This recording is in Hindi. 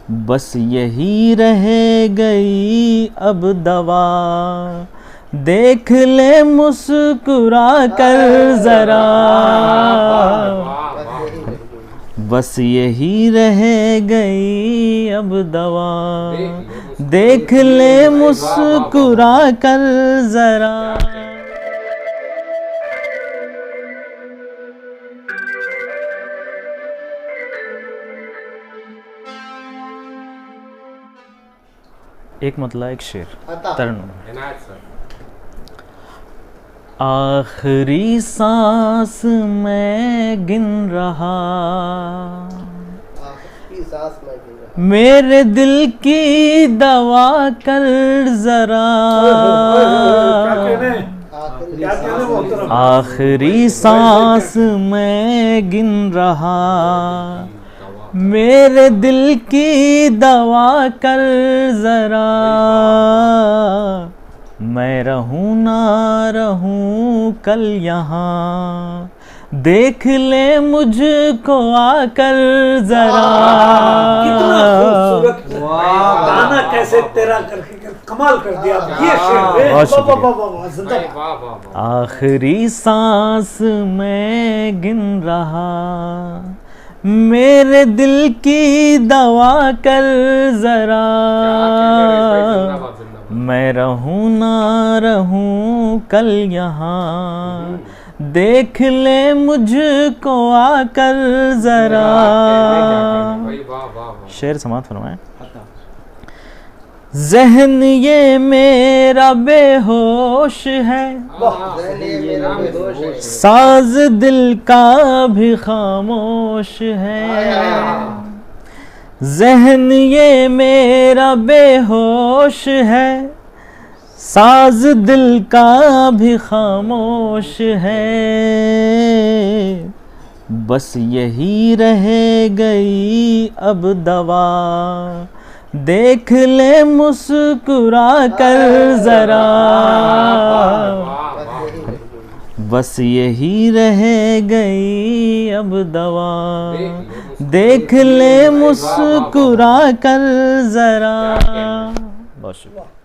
बस यही रह गई अब दवा, देख ले मुस्कुरा कर जरा। बस यही रह गई अब दवा, देख ले मुस्कुरा कर जरा। एक मतला एक शेर तरन। आखिरी सांस मैं गिन रहा, मेरे दिल की दवा कर जरा। आखिरी सांस मैं गिन रहा, मेरे दिल की दवा कर जरा। मैं रहूं ना रहूं कल यहाँ, देख ले मुझको आकर जरा। गाना कैसे तेरा करके कमाल कर दिया ये शेर। आखिरी सांस मैं गिन रहा, मेरे दिल की दवा कर जरा। मैं रहूं ना रहूं कल यहाँ, देख ले मुझको आकर जरा। शेर समाप्त फरमाएं। ज़हन ये मेरा बेहोश है, साज दिल का भी खामोश है। ज़हन ये मेरा बेहोश है, साज दिल का भी खामोश है। बस यही रह गई अब दवा, देख ले मुस्कुरा कर जरा। बस यही रह गई अब दवा, देख ले मुस्कुरा कर जरा। बहुत शुक्रिया।